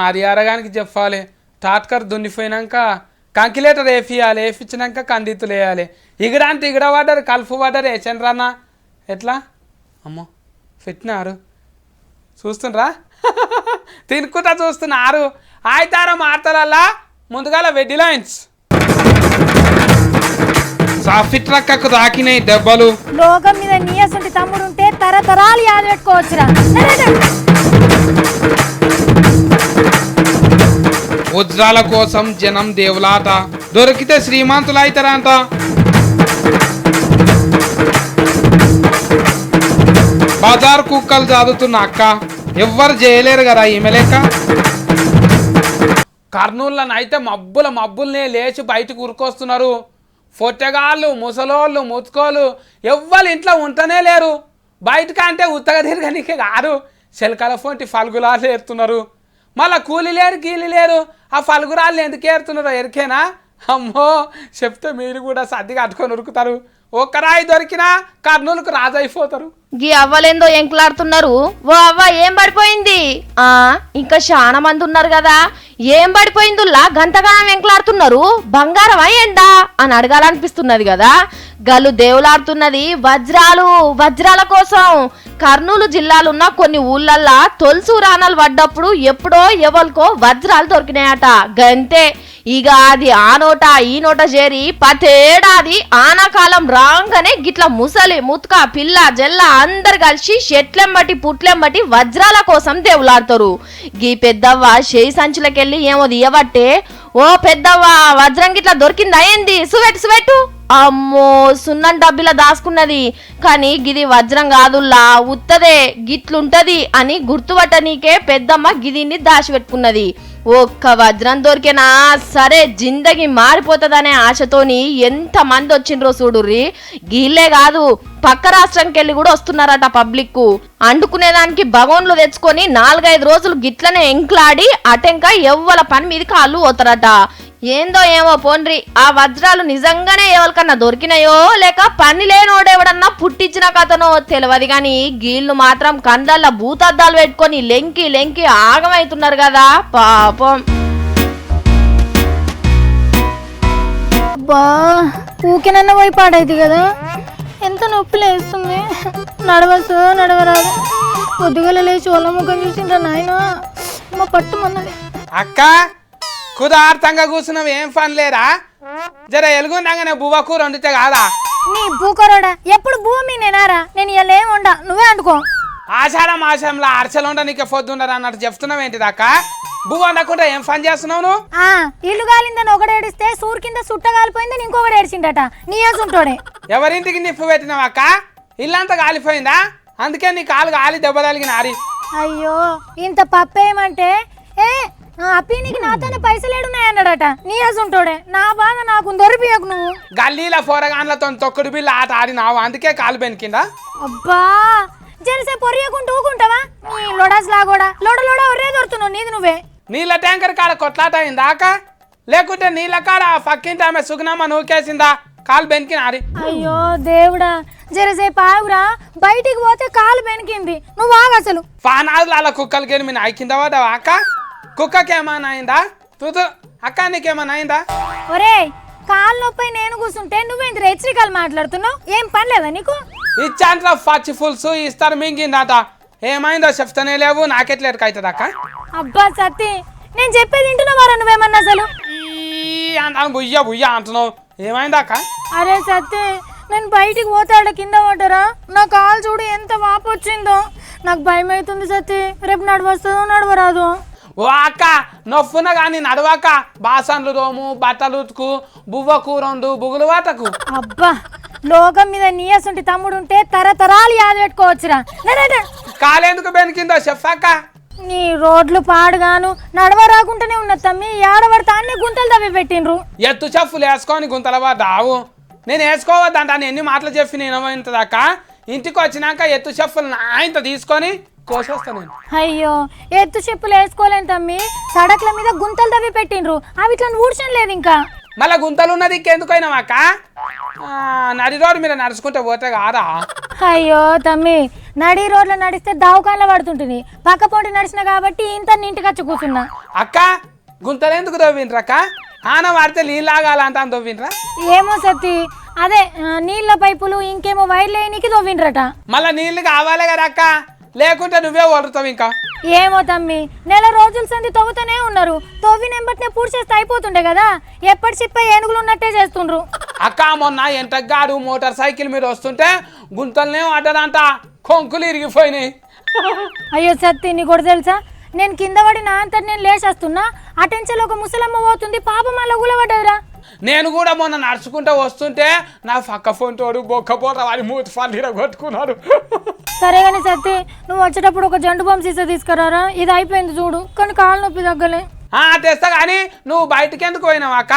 అది అరగానికి చెప్పాలి. టాట్కర్ దున్నిపోయినాక కంకిలేటర్ వేపియాలి, వేపించినాక కందితులు వేయాలి. ఇగడంటే ఇగడ పడ్డారు, కలుపు పడ్డారు. చంద్రన్న ఎట్లా అమ్మో పెట్టినారు చూస్తుండ్రా తినుకుంటా చూస్తున్నారు. ఆయితారం ఆడతలల్లా ముందుగాల వెడ్డి లైన్స్ సాఫీ ట్రక్కకు తాకినాయి దెబ్బలు. లోకం మీద నీయసంటి తమ్ముడు ఉంటే తరతరాలు యాద పెట్టుకోవచ్చురా. వజ్రాల కోసం జనం దేవులాట, దొరికితే శ్రీమంతులు అవుతారంట. బజార్ కుక్కలు చదువుతున్న అక్క ఎవ్వరు చేయలేరు కదా ఈమె లెక్క. కర్నూలులో అయితే మబ్బులనే లేచి బయటకు ఉరుకొస్తున్నారు. పొట్టగాళ్ళు, ముసలోళ్ళు, ముతుకోళ్ళు ఎవ్వరు ఇంట్లో ఉంటనే లేరు. బయటకంటే ఉత్తగా తిరగనికే కాదు, శిల్కల పొంటి ఫల్గులాలు ఏరుతున్నారు. మళ్ళీ కూలి లేరు, గీలి లేరు. ఆ ఫల్గురాళ్ళు ఎందుకు ఏరుతున్నారో ఎరికేనా? అమ్మో చెప్తే మీరు కూడా సర్ది కట్టుకొని ఉరుకుతారు. ఒక్కరాయి దొరికినా కర్నూలుకు రాజైపోతారు. గీ అవ్వలేందో ఎంకులాడుతున్నారు. ఓ అవ్వ ఏం పడిపోయింది? ఇంకా చాలా మంది ఉన్నారు కదా, ఏం పడిపోయిందుల్లా గంతగానం ఎంకులాడుతున్నారు? బంగారమా ఎండా అని అడగాలనిపిస్తున్నది కదా. గల్లు దేవులాడుతున్నది వజ్రాల కోసం. కర్నూలు జిల్లాలున్న కొన్ని ఊళ్ళల్లా తొలుసు రానాలు పడ్డప్పుడు ఎప్పుడో ఎవరికో వజ్రాలు దొరికినాయట. గంతే ఇక అది ఆ నోట ఈ నోట చేరి పతేడాది ఆనాకాలం రాగానే గిట్ల ముసలి ముత్క పిల్ల జల్ల అందరు కలిసి చెట్లెంబటి పుట్లెంబటి వజ్రాల కోసం దేవులాడతారు. గీ పెద్దవ్వ చేయి సంచులకెళ్ళి ఏమో తీయబట్టే, ఓ పెద్దవ్వ వజ్రం గిట్లా దొరికిందా ఏంది? సువెట్టు. అమ్మో సున్నం డబ్బిలా దాసుకున్నది, కానీ గిది వజ్రం కాదుల్లా ఉత్తదే, గిట్లుంటది అని గుర్తుపట్టనీకే పెద్దమ్మ గిదిని దాచిపెట్టుకున్నది. ఒక్క వజ్రం దొరికేనా సరే జిందగీ మారిపోతుందనే ఆశతోని ఎంత మంది వచ్చిండ్రో చూడుర్రి. గీళ్ళే కాదు, పక్క రాష్ట్రంకి వెళ్ళి కూడా వస్తున్నారట పబ్లిక్. అండుకునేదానికి బగోన్లు తెచ్చుకొని 4-5 రోజులు గిట్లనే ఎంక్లాడి అటెంక ఎవ్వల పని మీద కాళ్ళు పోతారట. ఏందో ఏమో పోన్రి, ఆ వజ్రాలు నిజంగానే ఎవరికన్నా దొరికినాయో లేక పని లేనోడెవడన్నా పుట్టించిన కథనో తెలియదు, కానీ గీళ్ళు మాత్రం కండ్లల్లో భూతద్దాలు పెట్టుకొని లెంకి ఆగమవుతున్నారు కదా పాపం. బా ఊకెనన్న పోయి పాడైంది కదా, ఎంత నొప్పి లేస్తుంది. నడవరాదు. పొద్దుగల లేచి వాళ్ళ ముఖం చూసిండ్రా నాయన, మా పట్టుమన్నది. అక్క కుదార్థంగా కూర్చున్నావు, ఏం పని లేరా? జర ఎలుగుండగానే బువ్వ కూర వండితే కాదా? నీ బూకరోడా ఎప్పుడు భూమి నేనారా? నేను ఇలా ఏం వండా, నువ్వే అంటుకో. ఆషాఢంలో అరసలు ఉండ నీకే పొద్దుండరు అన్నట్టు చెప్తున్నావు ఏంటిది అక్క? బువ్వ వండకుండా ఏం పని చేస్తున్నావు నువ్వు? ఇల్లు కాలిందని ఒకటి ఏడిస్తే సూర్ కింద సుట్ట కాలిపోయిందని ఇంకొకటి ఏడిచిండట. నీ ఉంటాడే. ఎవరింటికి నిప్పు పెట్టినావు అక్క? ఇల్లంతా కాలిపోయిందా? అందుకే నీ కాలు కాలి దెబ్బ తగిలిన ఆరి. అయ్యో ఇంత పప్పేమంటే అప్పి నీకు నాతోనే పైసలేడున్నాయన్నాడట. నీ ఉంటాడే. నా బాధ నాకు దొరికియకు. నువ్వు గల్లీల పోరగాన్లతో తొక్కుడు బిల్ల ఆట ఆడినావు, అందుకే కాలు బెనికిందా? అబ్బా జరసే పొరియకుంటూ ఊకుంటావా? నీ లొడాస్ లాగోడా లోడ ఒర్రే దొరుకుతున్నావు నీది నువ్వే. నీళ్ళ ట్యాంకర్ కాడ కొట్లాట అయిందా అక్క? లేకుంటే నీళ్ళ కాడ పక్కింటి ఆమె సుగుణమ్మ నూకేసిందా కాలు బెనికిన ఆరి? అయ్యో దేవుడా, జరసేపు ఆగురా, బయటికి పోతే కాలు బెనికింది. నువ్వు ఆగు అసలు. పానాదులు అలా కుక్కలకి వెళ్ళి మీ నాయకింద పడ్డావా అక్క? కుక్కకేమన్నా అయిందా? తూతు అక్క నీకేమన్నా అయిందా? ఒరే కాలు నొప్పి నేను కూర్చుంటే నువ్వేంటి హెచ్చరికలు మాట్లాడుతున్నావు? ఏం పని లేదా నీకు? ఇచ్చాంట్ల పచ్చి పులుసు ఇస్తారు మింగిందట. ఏమైందో చెప్తానే లేవు, నాకెట్లా ఎరకవుతుంది అక్క? అబ్బా సత్తి, నేను చెప్పేది వింటున్నావారా నువ్వేమన్నా అసలు? బుయ్య అంటున్నావు, ఏమైందా అక్క? అరే సత్తి, నేను బయటికి పోతాడ కింద పడ్డరా, నా కాలు చూడు ఎంత వాపు వచ్చిందో. నాకు భయం అవుతుంది సత్తి, రేపు నడవస్తుందో నడవరాదు. ఓ అక్క నొప్పున కానీ నడవక, బాసన్లు తోము, బట్టలు ఉతుకు, బువ్వ కూరండు, బుగులు వాటకు. అబ్బా లోకం మీద నీయసంటి తమ్ముడు ఉంటే తరతరాలు యాద పెట్టుకోవచ్చురా. కాలేందుకు బెనికిందో చెప్పాక. నీ రోడ్లు పాడుగాను నడవ రాకుండానే ఉన్న తమ్మి, ఏడబడతా అన్ని గుంతలు తవ్వి పెట్టిండ్రు. ఎత్తు చెప్పులు వేసుకొని గుంతల పడ్డావు. నేను వేసుకోవద్దంట ఎన్ని మాటలు చెప్పి నేను అక్క. ఇంటికి వచ్చినాక ఎత్తు చెప్పులు నా ఇంత తీసుకొని కోసేస్తాను. అయ్యో ఎత్తు చెప్పులు వేసుకోలేను తమ్మి, సడక్ల మీద గుంతలు తవ్వి పెట్టిండ్రు, అవి ఇట్లా ఊడ్చం లేదు. ఇంకా మళ్ళా గుంతలు ఉన్నది ఇంకెందుకైనా అక్క? నడి రోడ్డు మీద నడుచుకుంటే పోతే కాదా? అయ్యో తమ్మి నడి రోడ్లో నడిస్తే దవాఖానలో పడుతుంటుంది పక్క పొంటి నడిచిన కాబట్టి ఇంత ఇంటికి వచ్చి కూర్చున్నా. అక్క గుంతలెందుకు తవ్విండ్రు అక్క? ఆన వాడితే నీళ్ళు ఆగాలంట అని తవ్విండ్రా? ఏమో సత్తి అదే నీళ్ళ పైపులు ఇంకేమో వైర్లు వేయనీకి తవ్విండ్రట. మళ్ళీ నీళ్ళు కావాలి కదా అక్క, లేకుంటే నువ్వే వదులుతావు ఇంకా. ఏమో తమ్మి నెల రోజుల సంది తవ్వుతూనే ఉన్నారు. తవ్వి నెంబట్నే పూడ్చేస్తే అయిపోతుండే కదా, ఎప్పటి చిప్ప ఏనుగులు ఉన్నట్టే చేస్తుండ్రు. అక్క మొన్న ఎంటగాడు మోటార్ సైకిల్ మీద వస్తుంటే గుంతలనే అడ్డదంట, కొంకులు ఇరిగిపోయినాయి. అయ్యో సత్తి నీ కూడా తెలుసా, నేను కింద పడి నా అంతా నేను లేచేస్తున్నా, అటెన్షన్ ఒక ముసలమ్మ పోతుంది, పాప మళ్ళీ ఊలబడ్డదిరా. నేను కూడా మొన్న నడుచుకుంటూ వస్తుంటే నా పక్క ఫోన్ తోడు బొక్కపోత వాడి మూతి ఫండిలో కొట్టుకున్నాడు. సరే కానీ సత్తి నువ్వు వచ్చేటప్పుడు ఒక జండు బాంబు సీసా తీసుకురారా, ఇది అయిపోయింది చూడు, కానీ కాలు నొప్పి తగ్గలే. తెస్తా కానీ నువ్వు బయటకి ఎందుకు పోయినావు అక్క?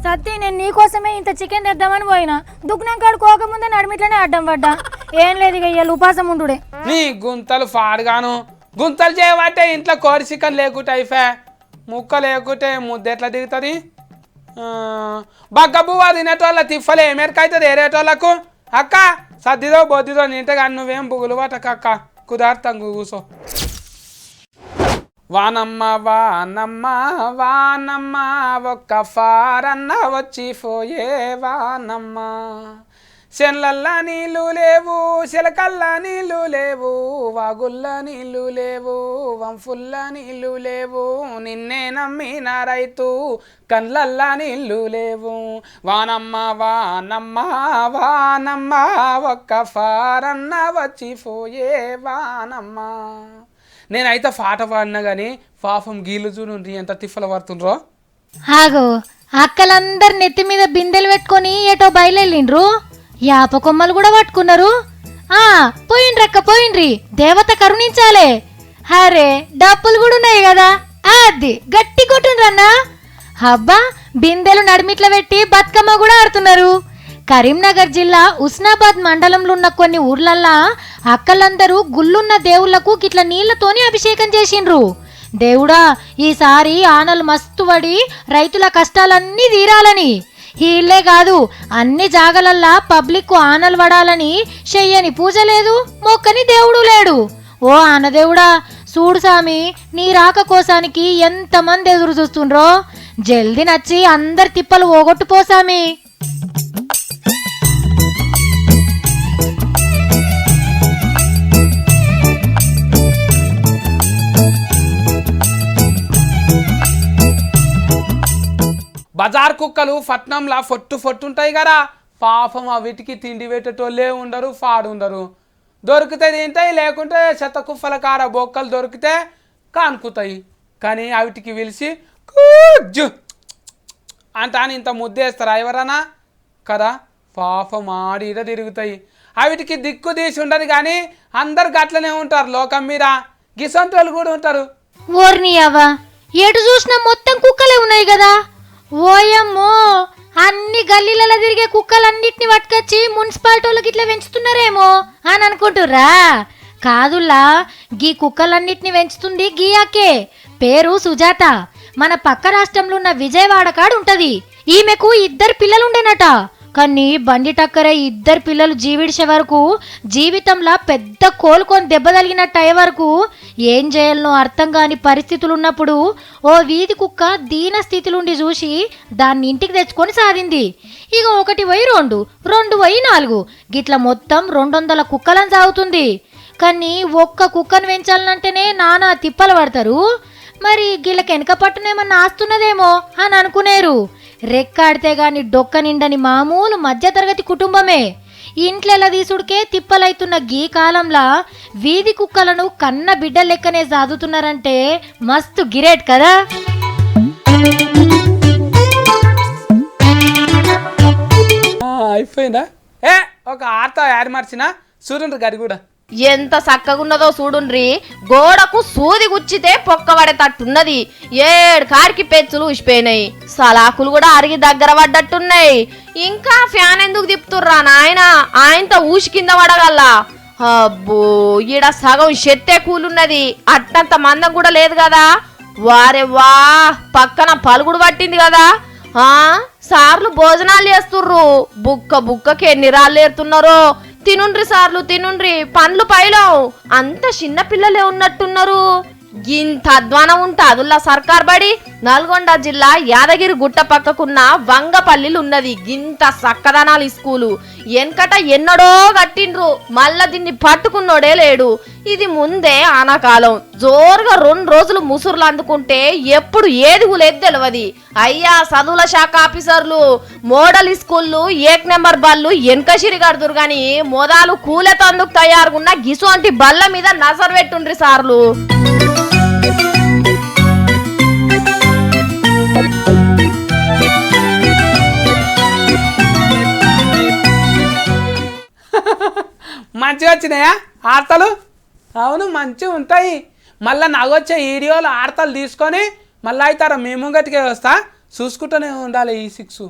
సత్తి నేను నీకోసమే ఇంత చికెన్ తెద్దామని పోయినా, దుఃఖం కాడు కోకముందే నడిమిట్లనే అడ్డం పడ్డా. ఏం లేదు ఇక ఇవాళ ఉపాసం ఉండుడే. నీ గుంతలు ఫాడుగాను, గుంతలు చేయబట్టే ఇంట్లో కోడి చికెన్ లేకుంటే అయిపోయా, ముక్క లేకుంటే ముద్ద ఎట్లా దిగుతుంది? బగ్గబువ్వ తినేటోళ్ళ తిప్పలే ఏమేరకైతుంది ఏరేటోళ్ళకు. అక్క సర్దిదో బొద్దిదో నింటే కానీ నువ్వేం బుగులు పట్టక అక్క, కుదార్తం కూసో. వానమ్మ వానమ్మ వానమ్మ ఒక్క ఫారన్న వచ్చిపోయే వానమ్మ, చెన్లల్లా నీళ్ళు లేవు చిలకల్లా నీళ్ళు లేవు, వాగుల్ల నీళ్ళు లేవు వంఫుల్ల నీళ్ళు లేవు, నిన్నే నమ్మిన రైతు కళ్ళల్లా నీళ్ళు లేవు. వానమ్మ వానమ్మ వానమ్మ ఒక్క ఫారన్న వచ్చిపోయే వానమ్మ. నేనైతే పాట పాడినా కానీ పాపం గీళ్ళు చూడు ఎంత తిప్పలు పడుతుండ్రో. ఆగో అక్కలందరు నెత్తి మీద బిందెలు పెట్టుకొని ఏటో బయలుదేరిండ్రు, యాప కొమ్మలు కూడా పట్టుకున్నారు. పోయిండ్రక్క పోయిండ్రి, దేవత కరుణించాలే. అరే డప్పులు కూడా ఉన్నాయి కదా, అది గట్టి కొట్టుండ్రన్నా. అబ్బా బిందెలు నడిమిట్ల పెట్టి బతుకమ్మ కూడా ఆడుతున్నారు. కరీంనగర్ జిల్లా ఉస్నాబాద్ మండలంలో ఉన్న కొన్ని ఊర్లల్లా అక్కలందరూ గుళ్ళున్న దేవుళ్లకు గిట్ల నీళ్లతోని అభిషేకం చేసిండ్రు. దేవుడా ఈసారి ఆనలు మస్తు పడి రైతుల కష్టాలన్నీ తీరాలని, ఇల్లే కాదు అన్ని జాగలల్లా పబ్లిక్ ఆనలు పడాలని చెయ్యని పూజ లేదు, మొక్కని దేవుడు లేడు. ఓ ఆనదేవుడా చూడు సామి, నీ రాక కోసానికి ఎంతమంది ఎదురు చూస్తుండ్రో, జల్దీ నచ్చి అందరి తిప్పలు ఓగొట్టుపోసామి. బజార్ కుక్కలు పట్నంలా ఫొట్టుంటాయి కదా, పాపం వీటికి తిండి పెట్టేటోళ్ళే ఉండరు, పాడుండరు. దొరికితే తింటాయి, లేకుంటే చెత్త కుప్పల కాడ బొక్కలు దొరికితే కానుకుతాయి. కానీ వీటికి పిలిచి కూజు అంటాను ఇంత ముద్దేస్తారా ఎవరన్నా కదా, పాపం ఆడిడ తిరుగుతాయి. వీటికి దిక్కు తీసి ఉండదు కానీ అందరు గట్లనే ఉంటారు లోకం మీద, గిసంటోళ్ళు కూడా ఉంటారు. ఓర్ని అవ్వ ఎటు చూసినా మొత్తం కుక్కలే ఉన్నాయి కదా. ఓయమ్మో అన్ని గల్లీలలో తిరిగే కుక్కలన్నిటిని పట్టుకొచ్చి మున్సిపాలిటీ వాళ్ళకి ఇట్లా పెంచుతున్నారేమో అని అనుకుంటుర్రా? కాదుల్లా, గీ కుక్కలన్నిటిని పెంచుతుంది గీయాకే, పేరు సుజాత. మన పక్క రాష్ట్రంలో ఉన్న విజయవాడ కాడు ఉంటది. ఈమెకు 2 పిల్లలుండేనట, కానీ బండి టక్కరే 2 పిల్లలు జీవిడిచే వరకు, జీవితంలో పెద్ద కోలుకొని దెబ్బ తగినట్టు అయ్యే వరకు ఏం చేయాలనో అర్థం కాని పరిస్థితులు ఉన్నప్పుడు ఓ వీధి కుక్క దీన స్థితిలుండి చూసి దాన్ని ఇంటికి తెచ్చుకొని సాధింది. ఇక 1 పోయి 2, 2 పోయి 4, గిట్ల మొత్తం 200 కుక్కలను సాగుతుంది. కానీ ఒక్క కుక్కను పెంచాలంటేనే నానా తిప్పలు పడతారు. మరి గిళ్ళకి వెనక పట్టునేమన్నా ఆస్తున్నదేమో అని అనుకునేరు. రెక్కాడితే గాని డొక్క నిండని మామూలు మధ్యతరగతి కుటుంబమే. ఇంట్లెలా తీసుడికే తిప్పలైతున్న గీ కాలంలా వీధి కుక్కలను కన్న బిడ్డ లెక్కనే సాదుతున్నారంటే మస్తు గిరేట్ కదా. అయిపోయిందా? ఒక ఆట యాడ్ మార్చిన సూర్యుడు గడి కూడా ఎంత చక్కగున్నదో చూడుండ్రి, గోడకు సూది గుచ్చితే పొక్కబడేటట్టున్నది. 7 కారికి పెచ్చులు ఊసిపోయినాయి, సలాకులు కూడా అరిగి దగ్గర పడ్డట్టున్నాయి. ఇంకా ఫ్యాన్ ఎందుకు తిప్పుతుర్రా నాయన, ఆయనతో ఊసి కింద పడగల్లా. అబ్బో ఈడ సగం చెత్తే కూలున్నది, అట్టంత మందం కూడా లేదు కదా. వారే వా పక్కన పలుగుడు పట్టింది కదా. సార్లు భోజనాలు చేస్తుర్రు, బుక్కకి ఎన్ని రాళ్ళు ఏరుతున్నారో. తినుండ్రి సార్లు తినుండ్రి, పండ్లు పైలో అంత చిన్న పిల్లలే ఉన్నట్టున్నారు. ఇంత అధ్వానం ఉంటాదుల్లా సర్కార్ బడి. నల్గొండ జిల్లా యాదగిరి గుట్ట పక్కకున్న వంగపల్లిలు ఉన్నది గింత సక్కదనాలి స్కూలు. వెనకట ఎన్నడో కట్టిండ్రు, మళ్ళా దీన్ని పట్టుకున్నోడే లేడు. ఇది ముందే ఆనాకాలం జోరుగా 2 రోజులు ముసురులు అందుకుంటే ఎప్పుడు ఏది లేదు తెలియదు. అయ్యా చదువుల శాఖ ఆఫీసర్లు, మోడల్ స్కూళ్ళు 1 నెంబర్ బళ్ళు వెనకసిరి కడుతురు గాని మొదలు కూలెతందుకు తయారుగున్న గిసువంటి బళ్ళ మీద నజర్ పెట్టుండ్రి సార్లు. మంచిగా వచ్చినాయా ఆడతలు? అవును మంచిగా ఉంటాయి. మళ్ళీ నగొచ్చే వీడియోలు ఆడతలు తీసుకొని మళ్ళీ అవుతారా మీ ముంగటికే వస్తా, చూసుకుంటూనే ఉండాలి ఈ 6.